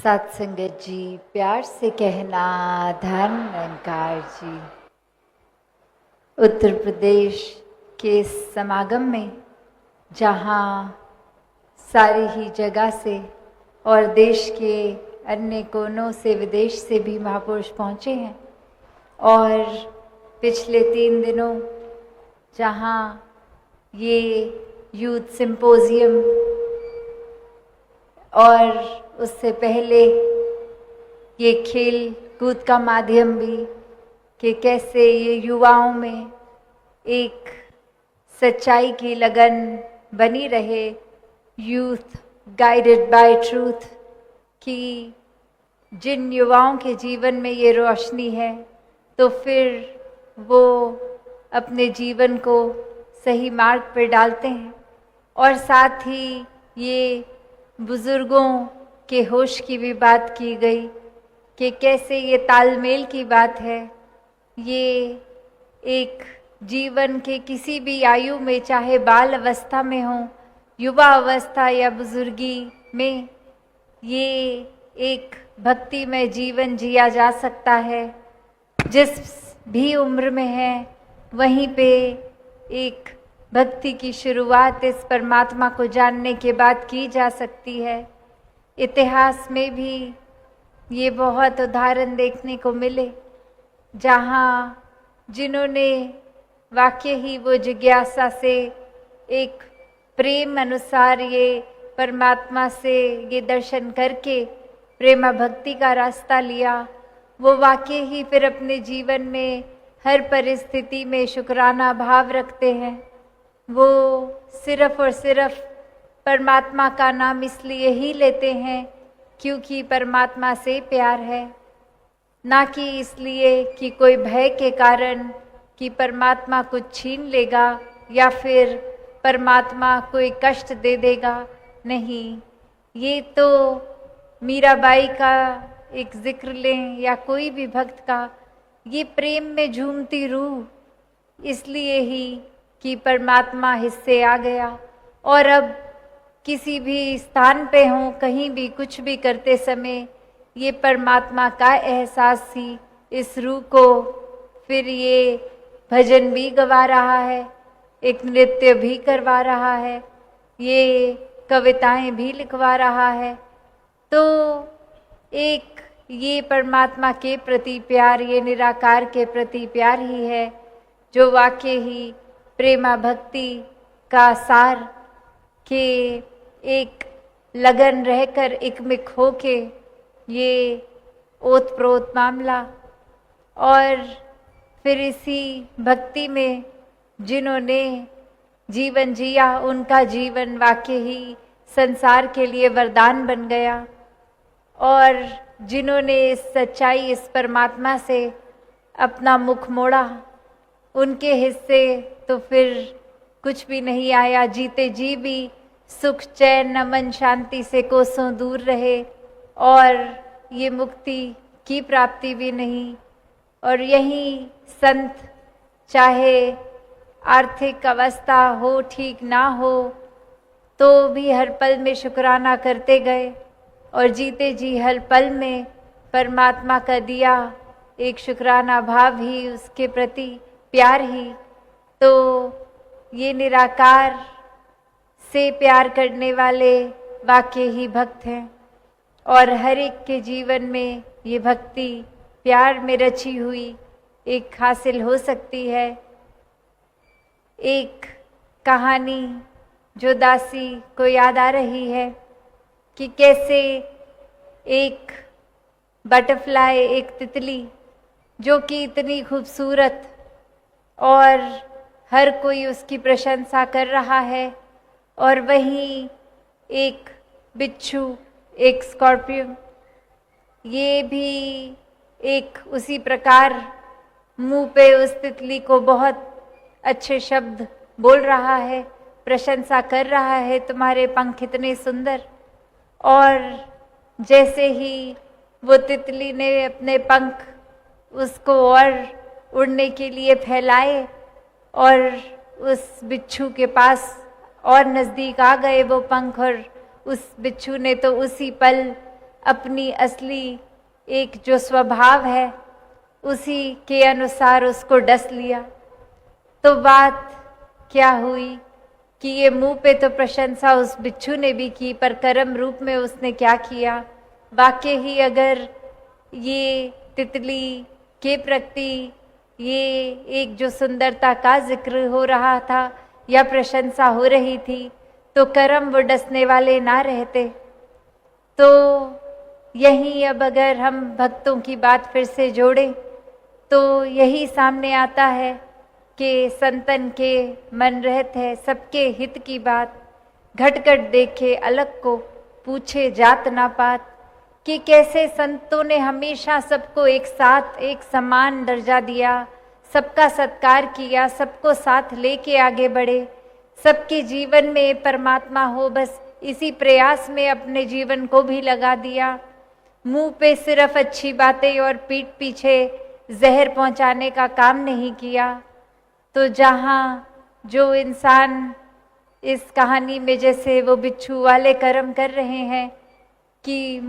सत्संगत जी, प्यार से कहना धन निरंकार जी। उत्तर प्रदेश के समागम में जहाँ सारी ही जगह से और देश के अन्य कोनों से विदेश से भी महापुरुष पहुँचे हैं, और पिछले 3 दिनों जहाँ ये यूथ सिंपोजियम और उससे पहले ये खेल कूद का माध्यम भी कि कैसे ये युवाओं में एक सच्चाई की लगन बनी रहे, यूथ गाइडेड बाय ट्रूथ, कि जिन युवाओं के जीवन में ये रोशनी है तो फिर वो अपने जीवन को सही मार्ग पर डालते हैं। और साथ ही ये बुज़ुर्गों के होश की भी बात की गई कि कैसे ये तालमेल की बात है। ये एक जीवन के किसी भी आयु में, चाहे बाल अवस्था में हो, युवा अवस्था या बुजुर्गी में, ये एक भक्ति में जीवन जिया जा सकता है। जिस भी उम्र में है वहीं पे एक भक्ति की शुरुआत इस परमात्मा को जानने के बाद की जा सकती है। इतिहास में भी ये बहुत उदाहरण देखने को मिले जहाँ जिन्होंने वाकई ही वो जिज्ञासा से एक प्रेम अनुसार ये परमात्मा से ये दर्शन करके प्रेमा भक्ति का रास्ता लिया, वो वाकई ही फिर अपने जीवन में हर परिस्थिति में शुक्राना भाव रखते हैं। वो सिर्फ और सिर्फ परमात्मा का नाम इसलिए ही लेते हैं क्योंकि परमात्मा से प्यार है, ना कि इसलिए कि कोई भय के कारण कि परमात्मा कुछ छीन लेगा या फिर परमात्मा कोई कष्ट दे देगा। नहीं, ये तो मीराबाई का एक जिक्र लें या कोई भी भक्त का, ये प्रेम में झूमती रूह इसलिए ही कि परमात्मा हिस्से आ गया। और अब किसी भी स्थान पे हों, कहीं भी कुछ भी करते समय ये परमात्मा का एहसास ही इस रूह को फिर ये भजन भी गवा रहा है, एक नृत्य भी करवा रहा है, ये कविताएं भी लिखवा रहा है। तो एक ये परमात्मा के प्रति प्यार, ये निराकार के प्रति प्यार ही है जो वाकई ही प्रेमा भक्ति का सार के एक लगन रहकर एकमिक होके ये ओत प्रोत मामला। और फिर इसी भक्ति में जिन्होंने जीवन जिया, उनका जीवन वाकई ही संसार के लिए वरदान बन गया। और जिन्होंने इस सच्चाई, इस परमात्मा से अपना मुख मोड़ा, उनके हिस्से तो फिर कुछ भी नहीं आया। जीते जी भी सुख चैन अमन शांति से कोसों दूर रहे और ये मुक्ति की प्राप्ति भी नहीं। और यही संत चाहे आर्थिक अवस्था हो, ठीक ना हो, तो भी हर पल में शुक्राना करते गए और जीते जी हर पल में परमात्मा का दिया एक शुक्राना भाव ही, उसके प्रति प्यार ही। तो ये निराकार से प्यार करने वाले वाकई ही भक्त हैं। और हर एक के जीवन में ये भक्ति प्यार में रची हुई एक हासिल हो सकती है। एक कहानी जो दासी को याद आ रही है कि कैसे एक बटरफ्लाई, एक तितली जो कि इतनी खूबसूरत और हर कोई उसकी प्रशंसा कर रहा है, और वहीं एक बिच्छू, एक स्कॉर्पियन, ये भी एक उसी प्रकार मुंह पे उस तितली को बहुत अच्छे शब्द बोल रहा है, प्रशंसा कर रहा है, तुम्हारे पंख इतने सुंदर। और जैसे ही वो तितली ने अपने पंख उसको और उड़ने के लिए फैलाए और उस बिच्छू के पास और नज़दीक आ गए वो पंख, और उस बिच्छू ने तो उसी पल अपनी असली एक जो स्वभाव है उसी के अनुसार उसको डस लिया। तो बात क्या हुई कि ये मुंह पे तो प्रशंसा उस बिच्छू ने भी की, पर कर्म रूप में उसने क्या किया। वाकई ही अगर ये तितली के प्रति ये एक जो सुंदरता का जिक्र हो रहा था या प्रशंसा हो रही थी, तो कर्म वो डसने वाले ना रहते। तो यही अब अगर हम भक्तों की बात फिर से जोड़ें तो यही सामने आता है कि संतन के मन रहत है सबके हित की बात, घट घट देखे अलग को पूछे जात ना पात। कि कैसे संतों ने हमेशा सबको एक साथ एक समान दर्जा दिया, सबका सत्कार किया, सबको साथ लेके आगे बढ़े, सबके जीवन में परमात्मा हो बस इसी प्रयास में अपने जीवन को भी लगा दिया। मुंह पे सिर्फ अच्छी बातें और पीठ पीछे जहर पहुंचाने का काम नहीं किया। तो जहाँ जो इंसान इस कहानी में जैसे वो बिच्छू वाले कर्म कर रहे हैं कि